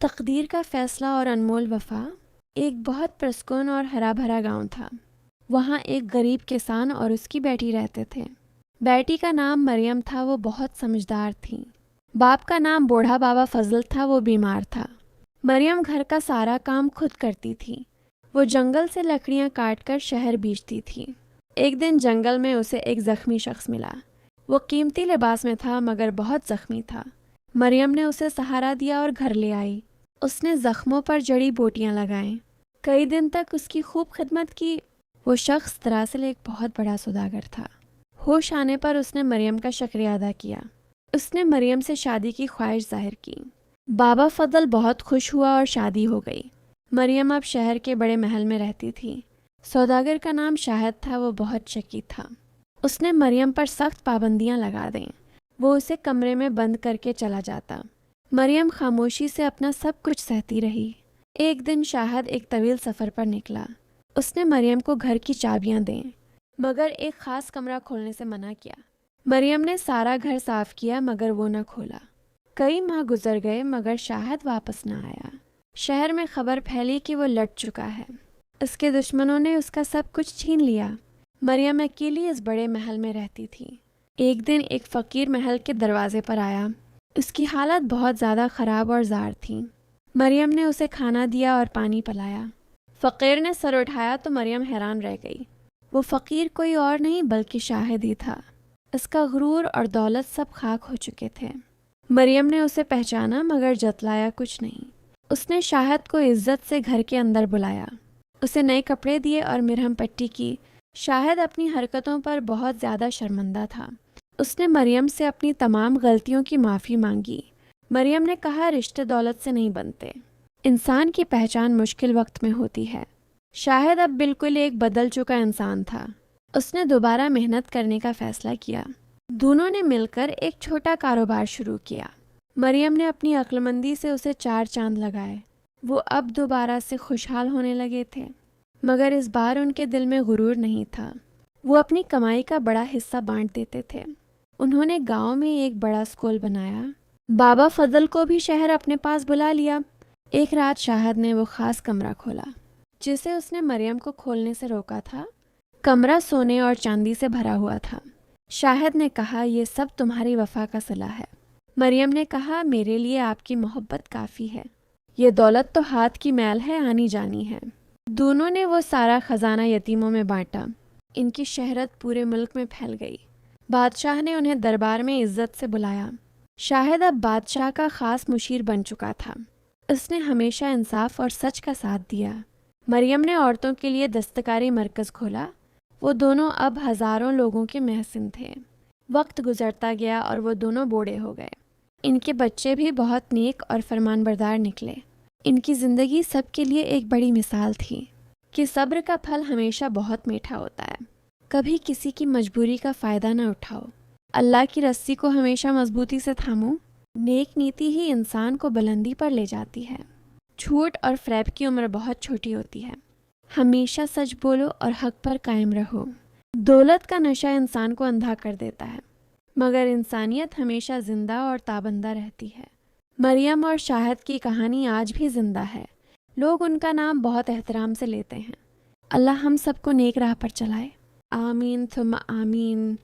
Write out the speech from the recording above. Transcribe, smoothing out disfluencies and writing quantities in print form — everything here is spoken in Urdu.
تقدیر کا فیصلہ اور انمول وفا۔ ایک بہت پرسکون اور ہرا بھرا گاؤں تھا۔ وہاں ایک غریب کسان اور اس کی بیٹی رہتے تھے۔ بیٹی کا نام مریم تھا، وہ بہت سمجھدار تھی۔ باپ کا نام بوڑھا بابا فضل تھا، وہ بیمار تھا۔ مریم گھر کا سارا کام خود کرتی تھی۔ وہ جنگل سے لکڑیاں کاٹ کر شہر بیچتی تھی۔ ایک دن جنگل میں اسے ایک زخمی شخص ملا۔ وہ قیمتی لباس میں تھا مگر بہت زخمی تھا۔ مریم نے اسے سہارا دیا اور گھر لے آئی۔ اس نے زخموں پر جڑی بوٹیاں لگائیں۔ کئی دن تک اس کی خوب خدمت کی۔ وہ شخص دراصل ایک بہت بڑا سوداگر تھا۔ ہوش آنے پر اس نے مریم کا شکریہ ادا کیا۔ اس نے مریم سے شادی کی خواہش ظاہر کی۔ بابا فضل بہت خوش ہوا اور شادی ہو گئی۔ مریم اب شہر کے بڑے محل میں رہتی تھی۔ سوداگر کا نام شاہد تھا، وہ بہت شکی تھا۔ اس نے مریم پر سخت پابندیاں لگا دیں۔ وہ اسے کمرے میں بند کر کے چلا جاتا۔ مریم خاموشی سے اپنا سب کچھ سہتی رہی۔ ایک دن شاہد ایک طویل سفر پر نکلا۔ اس نے مریم کو گھر کی چابیاں دیں مگر ایک خاص کمرہ کھولنے سے منع کیا۔ مریم نے سارا گھر صاف کیا مگر وہ نہ کھولا۔ کئی ماہ گزر گئے مگر شاہد واپس نہ آیا۔ شہر میں خبر پھیلی کہ وہ لٹ چکا ہے۔ اس کے دشمنوں نے اس کا سب کچھ چھین لیا۔ مریم اکیلی اس بڑے محل میں رہتی تھی۔ ایک دن ایک فقیر محل کے دروازے پر آیا۔ اس کی حالت بہت زیادہ خراب اور زار تھی۔ مریم نے اسے کھانا دیا اور پانی پلایا۔ فقیر نے سر اٹھایا تو مریم حیران رہ گئی۔ وہ فقیر کوئی اور نہیں بلکہ شاہد ہی تھا۔ اس کا غرور اور دولت سب خاک ہو چکے تھے۔ مریم نے اسے پہچانا مگر جتلایا کچھ نہیں۔ اس نے شاہد کو عزت سے گھر کے اندر بلایا۔ اسے نئے کپڑے دیے اور مرہم پٹی کی۔ شاہد اپنی حرکتوں پر بہت زیادہ شرمندہ تھا۔ اس نے مریم سے اپنی تمام غلطیوں کی معافی مانگی۔ مریم نے کہا رشتے دولت سے نہیں بنتے، انسان کی پہچان مشکل وقت میں ہوتی ہے۔ شاہد اب بالکل ایک بدل چکا انسان تھا۔ اس نے دوبارہ محنت کرنے کا فیصلہ کیا۔ دونوں نے مل کر ایک چھوٹا کاروبار شروع کیا۔ مریم نے اپنی عقل مندی سے اسے 4 چاند لگائے۔ وہ اب دوبارہ سے خوشحال ہونے لگے تھے مگر اس بار ان کے دل میں غرور نہیں تھا۔ وہ اپنی کمائی کا بڑا حصہ بانٹ دیتے تھے۔ انہوں نے گاؤں میں ایک بڑا اسکول بنایا۔ بابا فضل کو بھی شہر اپنے پاس بلا لیا۔ ایک رات شاہد نے وہ خاص کمرہ کھولا جسے اس نے مریم کو کھولنے سے روکا تھا۔ کمرہ سونے اور چاندی سے بھرا ہوا تھا۔ شاہد نے کہا یہ سب تمہاری وفا کا صلہ ہے۔ مریم نے کہا میرے لیے آپ کی محبت کافی ہے۔ یہ دولت تو ہاتھ کی میل ہے، آنی جانی ہے۔ دونوں نے وہ سارا خزانہ یتیموں میں بانٹا۔ ان کی شہرت پورے ملک میں پھیل گئی۔ بادشاہ نے انہیں دربار میں عزت سے بلایا۔ شاہد اب بادشاہ کا خاص مشیر بن چکا تھا۔ اس نے ہمیشہ انصاف اور سچ کا ساتھ دیا۔ مریم نے عورتوں کے لیے دستکاری مرکز کھولا۔ وہ دونوں اب ہزاروں لوگوں کے محسن تھے۔ وقت گزرتا گیا اور وہ دونوں بوڑھے ہو گئے۔ ان کے بچے بھی بہت نیک اور فرمان بردار نکلے۔ ان کی زندگی سب کے لیے ایک بڑی مثال تھی کہ صبر کا پھل ہمیشہ بہت میٹھا ہوتا ہے۔ کبھی کسی کی مجبوری کا فائدہ نہ اٹھاؤ۔ اللہ کی رسی کو ہمیشہ مضبوطی سے تھامو۔ نیک نیتی ہی انسان کو بلندی پر لے جاتی ہے۔ جھوٹ اور فریب کی عمر بہت چھوٹی ہوتی ہے۔ ہمیشہ سچ بولو اور حق پر قائم رہو۔ دولت کا نشہ انسان کو اندھا کر دیتا ہے مگر انسانیت ہمیشہ زندہ اور تابندہ رہتی ہے۔ مریم اور شاہد کی کہانی آج بھی زندہ ہے۔ لوگ ان کا نام بہت احترام سے لیتے ہیں۔ اللہ ہم سب کو نیک راہ پر چلائے۔ آمین ثم آمین۔